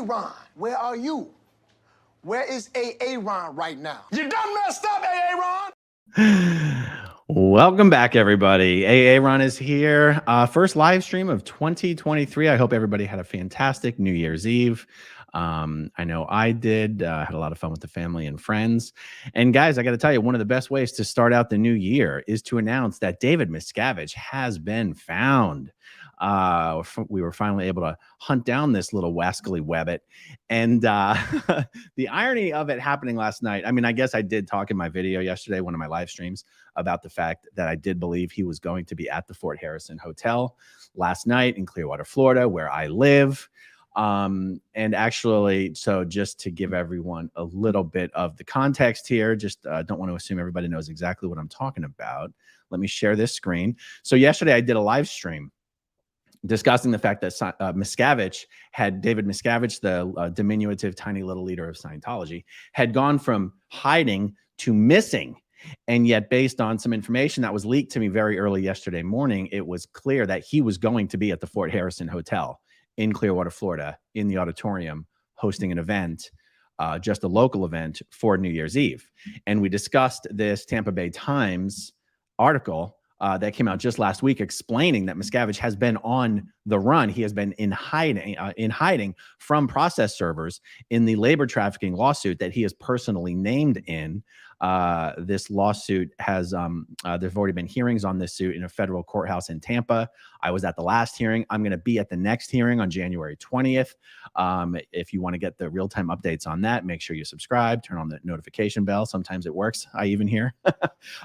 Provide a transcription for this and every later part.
Ron, where are you? Where is Ron right now? You done messed up, Ron! Welcome back, everybody. Ron is here. First live stream of 2023. I hope everybody had a fantastic New Year's Eve. I know I did. Had a lot of fun with the family and friends. And guys, I got to tell you, one of the best ways to start out the new year is to announce that David Miscavige has been found. We were finally able to hunt down this little wascally webbit. And the irony of it happening last night, I mean, I guess I did talk in my video yesterday, one of my live streams, about the fact that I did believe he was going to be at the Fort Harrison Hotel last night in Clearwater, Florida, where I live. And actually, so just to give everyone a little bit of the context here, just don't want to assume everybody knows exactly what I'm talking about. Let me share this screen. So yesterday I did a live stream discussing the fact that David Miscavige, the diminutive, tiny little leader of Scientology, had gone from hiding to missing. And yet, based on some information that was leaked to me very early yesterday morning, it was clear that he was going to be at the Fort Harrison Hotel in Clearwater, Florida, in the auditorium, hosting an event, just a local event for New Year's Eve. And we discussed this Tampa Bay Times article that came out just last week, explaining that Miscavige has been on the run. He has been in hiding from process servers in the labor trafficking lawsuit that he is personally named in. This lawsuit has, there've already been hearings on this suit in a federal courthouse in Tampa. I was at the last hearing. I'm going to be at the next hearing on January 20th. If you want to get the real-time updates on that, make sure you subscribe, turn on the notification bell. Sometimes it works. I even hear.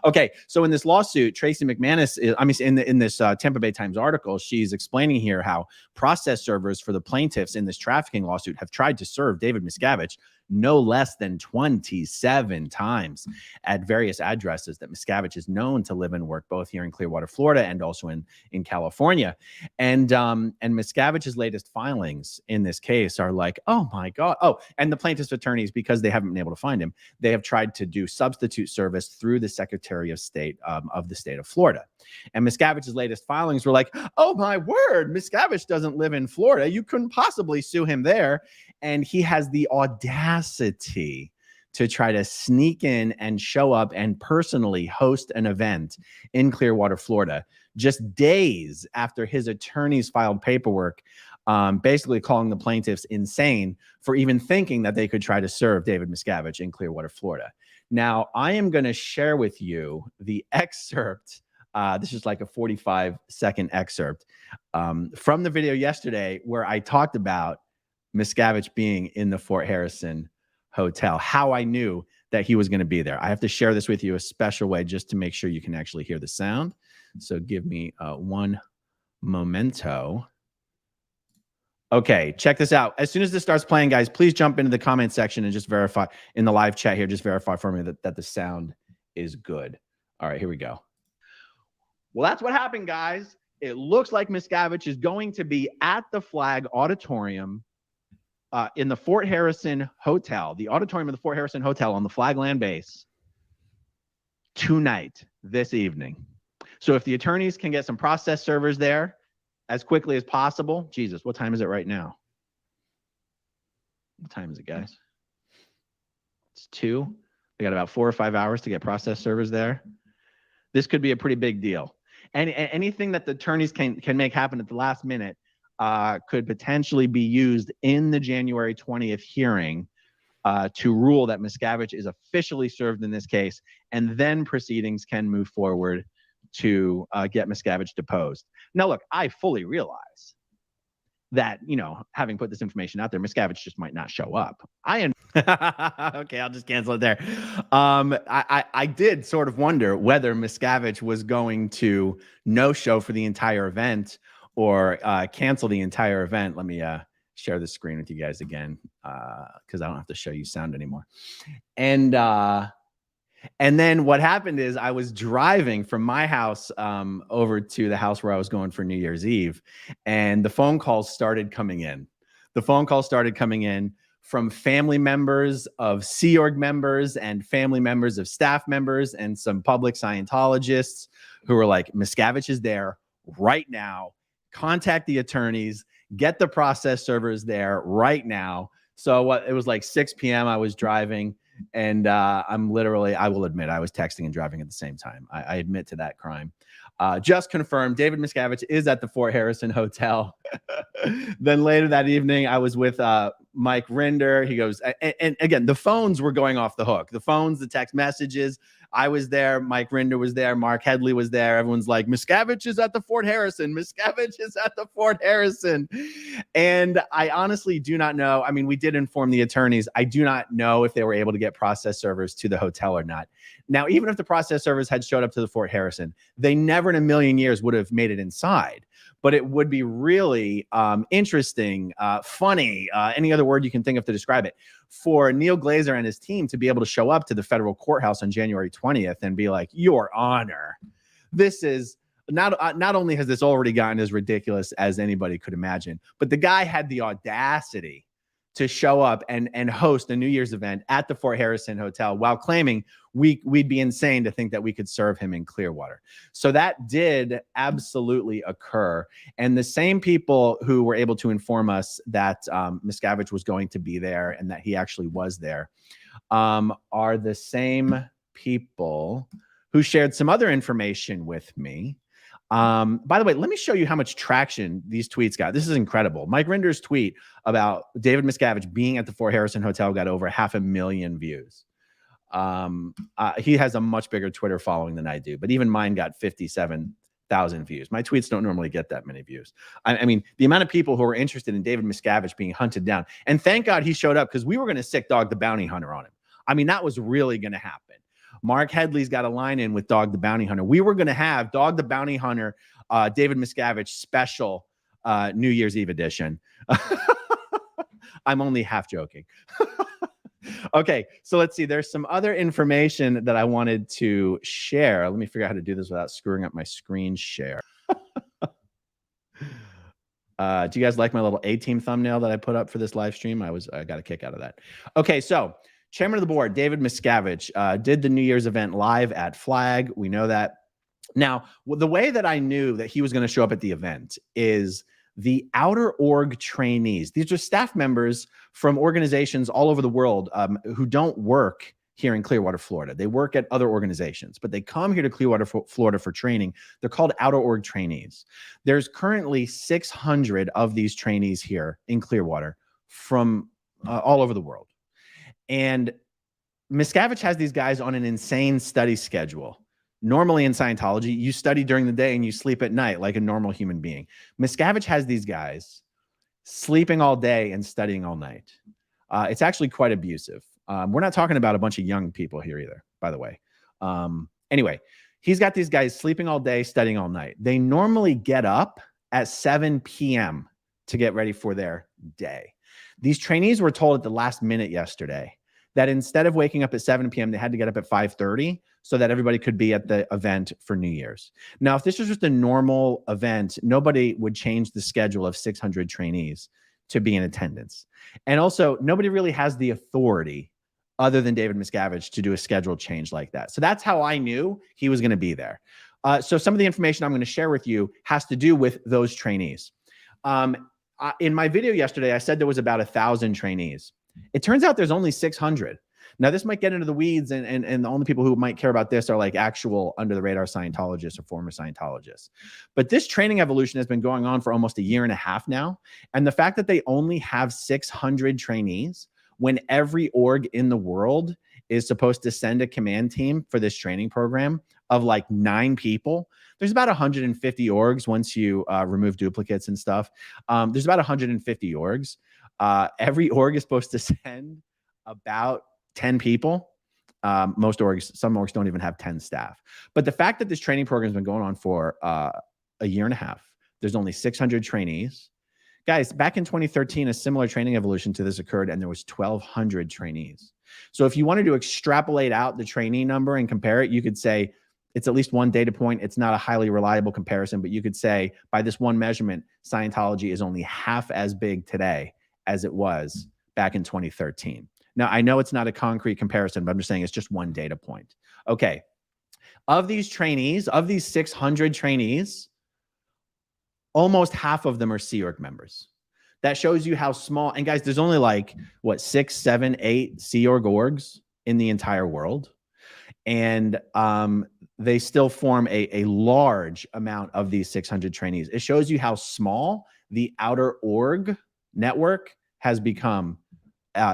Okay. So in this lawsuit, Tracy McManus in this Tampa Bay Times article, she's explaining here how process servers for the plaintiffs in this trafficking lawsuit have tried to serve David Miscavige no less than 27 times at various addresses that Miscavige is known to live and work, both here in Clearwater, Florida, and also in California. And Miscavige's latest filings in this case are like, oh my God. Oh, and the plaintiff's attorneys, because they haven't been able to find him, they have tried to do substitute service through the Secretary of State of the state of Florida. And Miscavige's latest filings were like, oh my word, Miscavige doesn't live in Florida. You couldn't possibly sue him there. And he has the audacity to try to sneak in and show up and personally host an event in Clearwater, Florida, just days after his attorneys filed paperwork, basically calling the plaintiffs insane for even thinking that they could try to serve David Miscavige in Clearwater, Florida. Now, I am going to share with you the excerpt. This is like a 45-second excerpt from the video yesterday where I talked about Miscavige being in the Fort Harrison Hotel, how I knew that he was going to be there. I have to share this with you a special way just to make sure you can actually hear the sound. So give me one momento. Okay, check this out. As soon as this starts playing, guys, please jump into the comment section and just verify in the live chat here, just verify for me that the sound is good. All right, here we go. Well, that's what happened, guys. It looks like Miscavige is going to be at the Flag Auditorium in the Fort Harrison Hotel, the auditorium of the Fort Harrison Hotel on the Flag Land Base tonight, this evening. So if the attorneys can get some process servers there as quickly as possible. Jesus, what time is it right now? What time is it, guys? It's 2. They got about 4 or 5 hours to get process servers there. This could be a pretty big deal. And anything that the attorneys can make happen at the last minute could potentially be used in the January 20th hearing to rule that Miscavige is officially served in this case, and then proceedings can move forward to get Miscavige deposed. Now, look, I fully realize that, you know, having put this information out there, Miscavige just might not show up. Okay, I'll just cancel it there. I did sort of wonder whether Miscavige was going to no-show for the entire event or cancel the entire event. Let me share the screen with you guys again because I don't have to show you sound anymore. And then what happened is I was driving from my house over to the house where I was going for New Year's Eve, and the phone calls started coming in. The phone calls started coming in from family members of Sea Org members and family members of staff members and some public Scientologists who were like, Miscavige is there right now. Contact the attorneys, get the process servers there right now. So it was like 6 p.m. I was driving, and I will admit, I was texting and driving at the same time. I admit to that crime. Just confirmed, David Miscavige is at the Fort Harrison Hotel. Then later that evening, I was with Mike Rinder. He goes, and again, the phones were going off the hook. The phones, the text messages. I was there. Mike Rinder was there. Mark Headley was there. Everyone's like, Miscavige is at the Fort Harrison. Miscavige is at the Fort Harrison. And I honestly do not know. I mean, we did inform the attorneys. I do not know if they were able to get process servers to the hotel or not. Now, even if the process servers had showed up to the Fort Harrison, they never in a million years would have made it inside. But it would be really interesting, funny, any other word you can think of to describe it, for Neil Glazer and his team to be able to show up to the federal courthouse on January 20th and be like, Your Honor, this is not only has this already gotten as ridiculous as anybody could imagine, but the guy had the audacity to show up and host a New Year's event at the Fort Harrison Hotel while claiming we'd be insane to think that we could serve him in Clearwater. So that did absolutely occur. And the same people who were able to inform us that Miscavige was going to be there and that he actually was there are the same people who shared some other information with me. By the way, let me show you how much traction these tweets got. This is incredible. Mike Rinder's tweet about David Miscavige being at the Fort Harrison Hotel got over 500,000 views. He has a much bigger Twitter following than I do, but even mine got 57,000 views. My tweets don't normally get that many views. I mean, the amount of people who are interested in David Miscavige being hunted down, and thank God he showed up, because we were going to sick Dog the Bounty Hunter on him. I mean, that was really going to happen. Mark Headley's got a line in with Dog the Bounty Hunter. We were going to have Dog the Bounty Hunter, David Miscavige special New Year's Eve edition. I'm only half joking. Okay, so let's see. There's some other information that I wanted to share. Let me figure out how to do this without screwing up my screen share. Do you guys like my little A-team thumbnail that I put up for this live stream? I got a kick out of that. Okay, so Chairman of the board, David Miscavige, did the New Year's event live at Flag. We know that. Now, the way that I knew that he was going to show up at the event is the outer org trainees. These are staff members from organizations all over the world who don't work here in Clearwater, Florida. They work at other organizations, but they come here to Clearwater, Florida for training. They're called outer org trainees. There's currently 600 of these trainees here in Clearwater from all over the world. And Miscavige has these guys on an insane study schedule. Normally in Scientology, you study during the day and you sleep at night like a normal human being. Miscavige has these guys sleeping all day and studying all night. It's actually quite abusive. We're not talking about a bunch of young people here either, by the way. Anyway, he's got these guys sleeping all day, studying all night. They normally get up at 7 p.m. to get ready for their day. These trainees were told at the last minute yesterday that instead of waking up at 7 p.m., they had to get up at 5:30 so that everybody could be at the event for New Year's. Now, if this was just a normal event, nobody would change the schedule of 600 trainees to be in attendance. And also, nobody really has the authority other than David Miscavige to do a schedule change like that. So that's how I knew he was going to be there. So some of the information I'm going to share with you has to do with those trainees. In my video yesterday, I said there was about 1,000 trainees. It turns out there's only 600. Now, this might get into the weeds, and the only people who might care about this are like actual under-the-radar Scientologists or former Scientologists. But this training evolution has been going on for almost a year and a half now. And the fact that they only have 600 trainees when every org in the world is supposed to send a command team for this training program of like 9 people. There's about 150 orgs once you remove duplicates and stuff. There's about 150 orgs. Every org is supposed to send about 10 people. Most orgs, some orgs don't even have 10 staff. But the fact that this training program has been going on for a year and a half, there's only 600 trainees. Guys, back in 2013, a similar training evolution to this occurred, and there was 1,200 trainees. So if you wanted to extrapolate out the trainee number and compare it, you could say it's at least one data point. It's not a highly reliable comparison, but you could say by this one measurement, Scientology is only half as big today as it was back in 2013. Now, I know it's not a concrete comparison, but I'm just saying it's just one data point. Okay. Of these trainees, of these 600 trainees, almost half of them are Sea Org members. That shows you how small. And guys, there's only like, what, 6, 7, 8 Sea orgs in the entire world. And they still form a large amount of these 600 trainees. It shows you how small the outer org network has become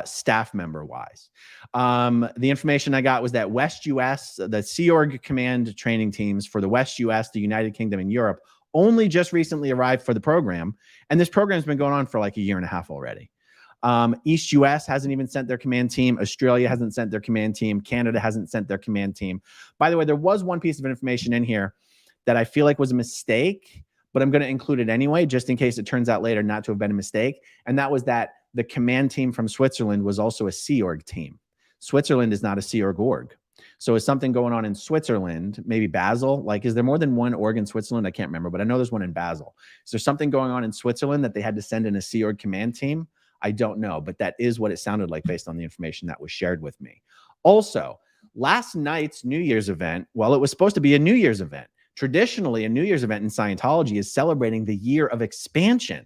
staff member wise. The information I got was that West US, the Sea Org command training teams for the West US, the United Kingdom, and Europe only just recently arrived for the program. And this program's been going on for like a year and a half already. East US hasn't even sent their command team. Australia hasn't sent their command team. Canada hasn't sent their command team. By the way, there was one piece of information in here that I feel like was a mistake, but I'm going to include it anyway, just in case it turns out later not to have been a mistake. And that was that the command team from Switzerland was also a Sea Org team. Switzerland is not a Sea org. So is something going on in Switzerland, maybe Basel? Like, is there more than one org in Switzerland? I can't remember, but I know there's one in Basel. Is there something going on in Switzerland that they had to send in a Sea Org command team? I don't know, but that is what it sounded like based on the information that was shared with me. Also, last night's New Year's event, well, it was supposed to be a New Year's event. Traditionally, a New Year's event in Scientology is celebrating the year of expansion.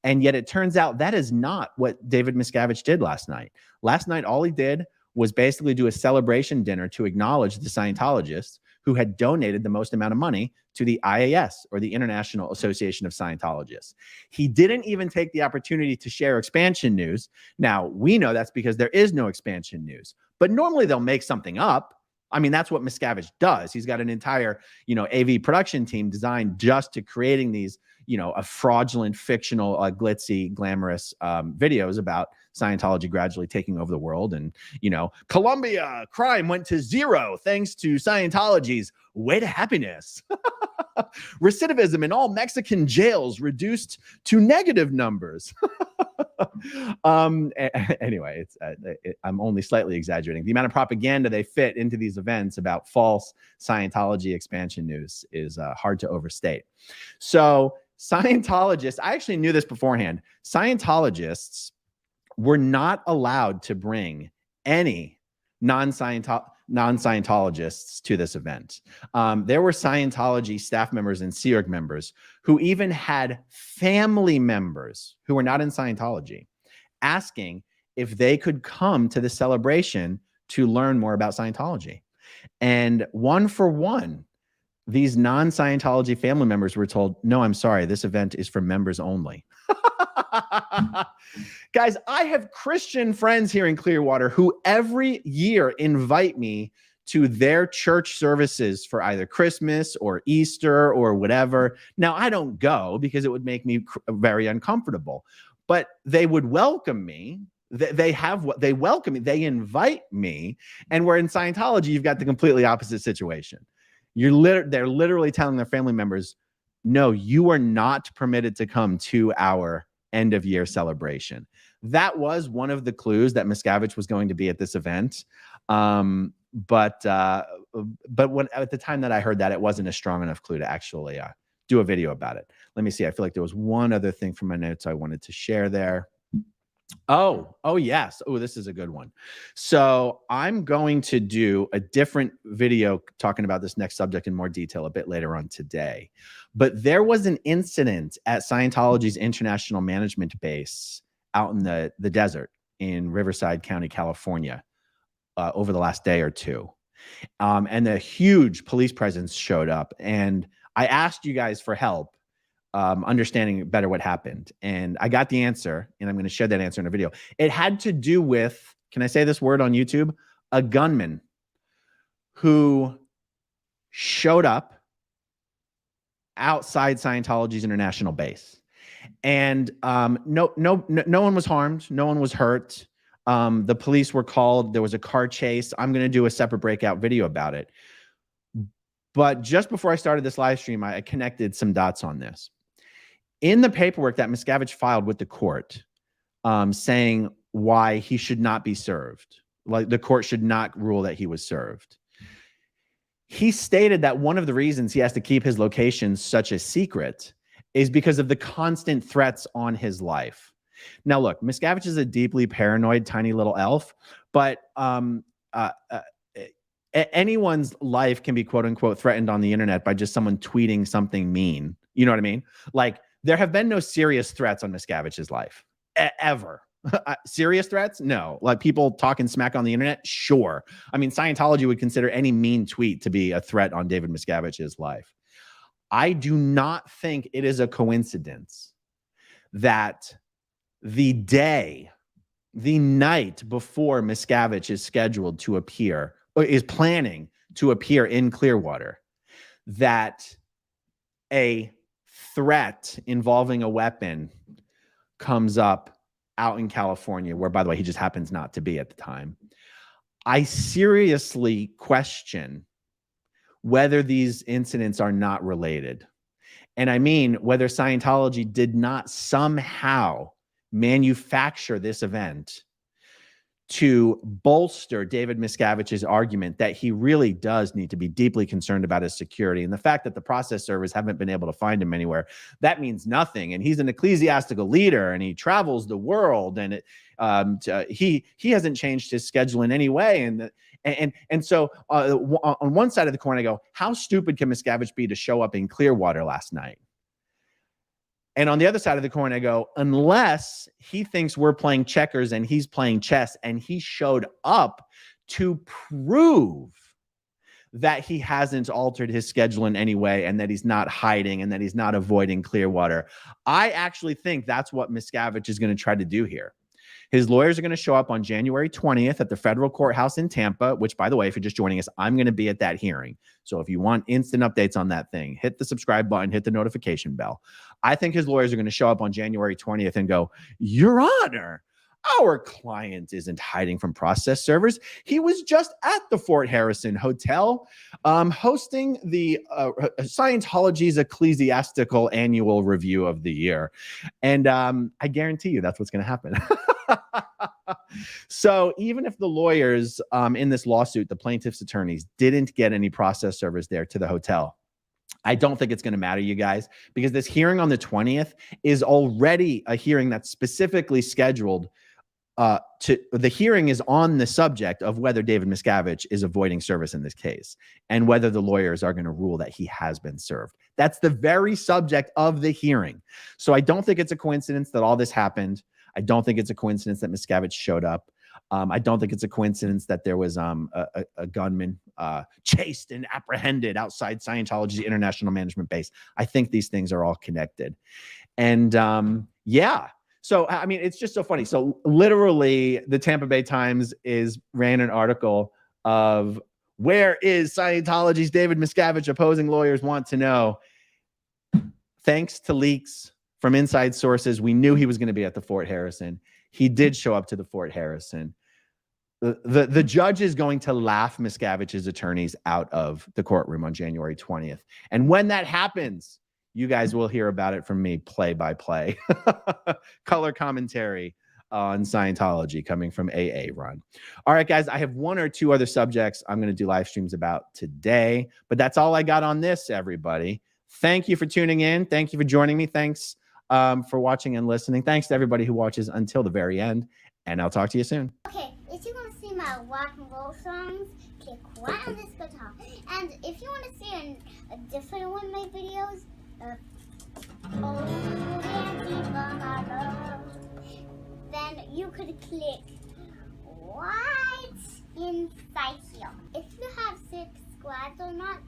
And yet it turns out that is not what David Miscavige did last night. Last night, all he did was basically do a celebration dinner to acknowledge the Scientologists who had donated the most amount of money to the IAS, or the International Association of Scientologists. He didn't even take the opportunity to share expansion news. Now, we know that's because there is no expansion news, but normally they'll make something up. I mean, that's what Miscavige does. He's got an entire, AV production team designed just to creating these, a fraudulent, fictional, glitzy, glamorous videos about Scientology gradually taking over the world. And, Colombia crime went to 0 thanks to Scientology's way to happiness. Recidivism in all Mexican jails reduced to negative numbers. Anyway, I'm only slightly exaggerating. The amount of propaganda they fit into these events about false Scientology expansion news is hard to overstate. So Scientologists, I actually knew this beforehand. Scientologists were not allowed to bring any non-Scientologists to this event. There were Scientology staff members and Sea Org members who even had family members who were not in Scientology asking if they could come to the celebration to learn more about Scientology. And one for one, these non-Scientology family members were told, no, I'm sorry, this event is for members only. Guys, I have Christian friends here in Clearwater who every year invite me to their church services for either Christmas or Easter or whatever. Now, I don't go because it would make me very uncomfortable, but they would welcome me. They welcome me. They invite me. And where in Scientology, you've got the completely opposite situation. They're literally telling their family members, no, you are not permitted to come to our end of year celebration. That was one of the clues that Miscavige was going to be at this event. But when at the time that I heard that, it wasn't a strong enough clue to actually do a video about it. Let me see. I feel like there was one other thing from my notes I wanted to share there. Oh, yes. Oh, this is a good one. So I'm going to do a different video talking about this next subject in more detail a bit later on today. But there was an incident at Scientology's International Management Base out in the desert in Riverside County, California, over the last day or two. And a huge police presence showed up. And I asked you guys for help understanding better what happened. And I got the answer, and I'm going to share that answer in a video. It had to do with, can I say this word on YouTube? A gunman who showed up outside Scientology's international base. And no one was harmed. No one was hurt. The police were called. There was a car chase. I'm going to do a separate breakout video about it. But just before I started this live stream, I connected some dots on this. In the paperwork that Miscavige filed with the court, saying why he should not be served, like the court should not rule that he was served, he stated that one of the reasons he has to keep his location such a secret is because of the constant threats on his life. Now, look, Miscavige is a deeply paranoid, tiny little elf, but anyone's life can be quote unquote threatened on the internet by just someone tweeting something mean. You know what I mean? Like, there have been no serious threats on Miscavige's life ever. Serious threats? No. Like people talking smack on the internet? Sure. I mean, Scientology would consider any mean tweet to be a threat on David Miscavige's life. I do not think it is a coincidence that the night before Miscavige is scheduled to appear, or is planning to appear in Clearwater, that a threat involving a weapon comes up out in California, where, by the way, he just happens not to be at the time. I seriously question whether these incidents are not related. And I mean, whether Scientology did not somehow manufacture this event to bolster David Miscavige's argument that he really does need to be deeply concerned about his security. And the fact that the process servers haven't been able to find him anywhere, that means nothing. And he's an ecclesiastical leader and he travels the world, and he hasn't changed his schedule in any way. And so on one side of the coin, I go, how stupid can Miscavige be to show up in Clearwater last night? And on the other side of the coin, I go, unless he thinks we're playing checkers and he's playing chess, and he showed up to prove that he hasn't altered his schedule in any way, and that he's not hiding, and that he's not avoiding Clearwater. I actually think that's what Miscavige is going to try to do here. His lawyers are going to show up on January 20th at the federal courthouse in Tampa, which, by the way, if you're just joining us, I'm going to be at that hearing. So if you want instant updates on that thing, hit the subscribe button, hit the notification bell. I think his lawyers are going to show up on January 20th and go, Your Honor, our client isn't hiding from process servers. He was just at the Fort Harrison Hotel hosting the Scientology's ecclesiastical annual review of the year. And I guarantee you that's what's going to happen. So even if the lawyers in this lawsuit, the plaintiff's attorneys, didn't get any process servers there to the hotel, I don't think it's going to matter, you guys, because this hearing on the 20th is already a hearing that's specifically scheduled the hearing is on the subject of whether David Miscavige is avoiding service in this case, and whether the lawyers are going to rule that he has been served. That's the very subject of the hearing. So I don't think it's a coincidence that all this happened. I don't think it's a coincidence that Miscavige showed up. I don't think it's a coincidence that there was a gunman chased and apprehended outside Scientology's international management base. I think these things are all connected. And yeah. So, I mean, it's just so funny. So literally the Tampa Bay Times ran an article of, where is Scientology's David Miscavige? Opposing lawyers want to know. Thanks to leaks from inside sources, we knew he was going to be at the Fort Harrison. He did show up to the Fort Harrison. The judge is going to laugh Miscavige's attorneys out of the courtroom on January 20th. And when that happens, you guys will hear about it from me play by play. Color commentary on Scientology coming from AA Ron. All right, guys, I have one or two other subjects I'm going to do live streams about today, but that's all I got on this, everybody. Thank you for tuning in. Thank you for joining me. Thanks for watching and listening. Thanks to everybody who watches until the very end, and I'll talk to you soon. Okay, if you want to see my rock and roll songs, click right on this guitar. And if you want to see a different one of my videos, then you could click right inside here. If you have subscribed or not,